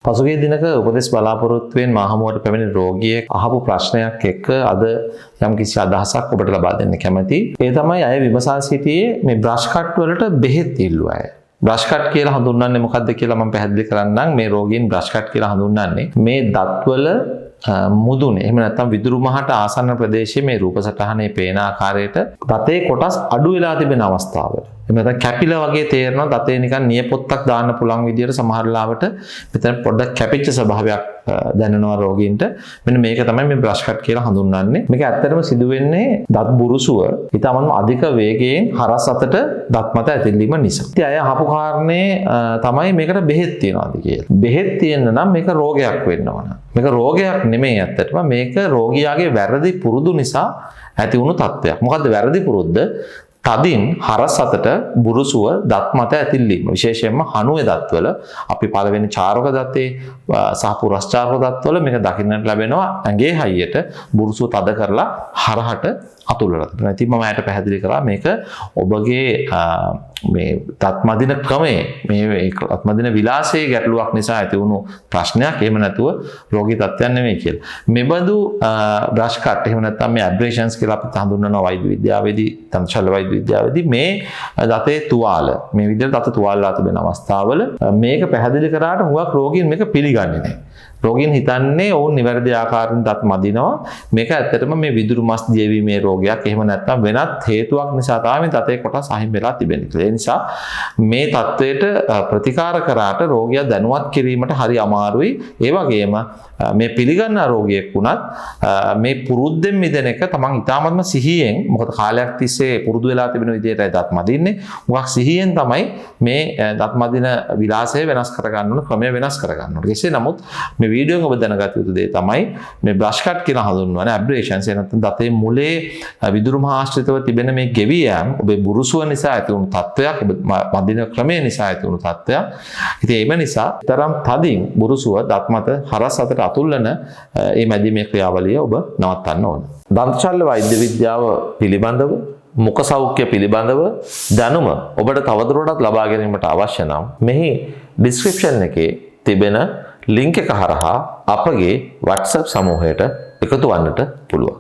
පසුගිය දිනක උපදෙස් බලාපොරොත්තුවෙන් මාහමුවට පැමිණි රෝගියෙක් අහපු ප්‍රශ්නයක් එක්ක අද යම්කිසි අදහසක් ඔබට ලබා දෙන්න කැමැතියි. ඒ තමයි අය විමසා සිටියේ මේ බ්‍රෂ් කට් වලට බෙහෙත් ඉල්ලුව අය. බ්‍රෂ් කට් කියලා හඳුන්වන්නේ මොකක්ද කියලා මම පැහැදිලි කරන්නම්. මේ රෝගීන් බ්‍රෂ් කට් කියලා හඳුන්වන්නේ මේ දත්වල මුදුනේ එහෙම නැත්නම් විදුරු මහට ආසන්න ප්‍රදේශයේ මේ රූප සටහනේ පේන ආකාරයට දතේ කොටස් අඩු වෙලා තිබෙන අවස්ථාවල එහෙම නැත්නම් කැපිලා වගේ තේරෙනවා දතේ නිකන් නියපොත්තක් දාන්න පුළුවන් විදියට සමහර ලාවට මෙතන පොඩ්ඩක් කැපිච්ච ස්වභාවයක් දැනෙනවා රෝගීන්ට. මෙන්න මේක තමයි මේ බ්‍රෂ් කට් කියලා හඳුන්වන්නේ. මේක ඇත්තටම සිදු වෙන්නේ දත් බුරුසුව ඊටමම අධික වේගයෙන් හරස් අතට දත් මත ඇතිල්ලීම නිසා. ඉතින් අය අහපු කාරණේ තමයි මේකට බෙහෙත් තියනවාද කියලා. බෙහෙත් තියෙන්න නම් මේක රෝගයක් වෙන්න ඕන. මේක රෝගයක් නෙමෙයි ඇත්තටම මේක රෝගියාගේ වැරදි පුරුදු නිසා ඇති වුණු තත්ත්වයක්. මොකද්ද වැරදි පුරුද්ද? තදින් හරස් අතට බුරුසුව දත් මත ඇතිල්ලීම. විශේෂයෙන්ම හනුවේ දත්වල අපි පළවෙනි චාරක දත්තේ සහ පුරස් චාරක දත්වල මේක දකින්නට ලැබෙනවා ඇඟේ හයියට බුරුසුව තද කරලා හරහට අතුල්ලලා තිබෙනවා. ඉතින් මම ඇයට පැහැදිලි කරා මේක ඔබගේ මේ දත්මදින ක්‍රමයේ මේ දත්මදින විලාසයේ ගැටලුවක් නිසා ඇති වුණු ප්‍රශ්නයක්. එහෙම නැතුව රෝගී තත්ත්වයක් නෙමෙයි කියලා. මෙබඳු බ්‍රෂ් කට් එහෙම නැත්නම් මේ ඇබ්‍රේෂන්ස් කියලා අපි හඳුන්වනවා වෛද්‍ය විද්‍යාවේදී තන්ත්‍රශල්‍ය වෛද්‍ය විද්‍යාවේදී මේ දතේ තුවාල මේ විදිහට දත තුවාලලා තිබෙන අවස්ථාවල මේක පැහැදිලි කරාට හුඟක් රෝගීන් මේක පිළිගන්නේ නැහැ. රෝගීන් හිතන්නේ ඔවුන් නිවැරදි ආකාරයෙන් දත් මදිනවා. මේක ඇත්තටම මේ විදුරු මස් දියවීමේ රෝගයක්. එහෙම නැත්නම් වෙනත් හේතුවක් නිසා තමයි මේ දතේ කොටස් අහිමි වෙලා තිබෙන්නේ. ඒ නිසා මේ තත්වයට ප්‍රතිකාර කරාට රෝගියා දැනුවත් කිරීමට හරි අමාරුයි. ඒ වගේම මේ පිළිගන්න රෝගියෙක් වුණත් මේ පුරුද්දෙන් මිදෙන එක තමන් ඉතාමත්ම සිහියෙන් මොකද කාලයක් තිස්සේ පුරුදු වෙලා තිබෙන විදිහට දත් මදින්නේ. මොකක් සිහියෙන් තමයි මේ දත් මදින විලාසය වෙනස් කරගන්න ඕන ක්‍රමය වෙනස් කරගන්න ඕන. කෙසේ නමුත් මේ වීඩියෝෙන් ඔබ දැනගත යුතු දේ තමයි මේ බ්‍රෂ් කට් කියලා හඳුන්වන ඇබ්‍රේෂන්ස් එනතන දතේ මුලේ විදුරු මහ ආශ්‍රිතව තිබෙන මේ ගෙවි යාම ඔබේ බුරුසුව නිසා ඇති වුණු තත්ත්වයක් ඔබ මදින ක්‍රමය නිසා ඇති වුණු තත්ත්වයක්. ඉතින් ඒ නිසා තරම් තදින් බුරුසුව දත් මත හරස් අතට අතුල්ලන මේ මැදීමේ ක්‍රියාවලිය ඔබ නවත්තන්න ඕන. දන්තශල්‍ය වෛද්‍ය විද්‍යාව පිළිබඳව මුඛ සෞඛ්‍ය පිළිබඳව දැනුම ඔබට තවදුරටත් ලබා ගැනීමට අවශ්‍ය නම් මෙහි ඩිස්ක්‍රිප්ෂන් එකේ තිබෙන ලින්ක් එක හරහා අපගේ WhatsApp සමූහයට එකතු වන්නට පුළුවන්.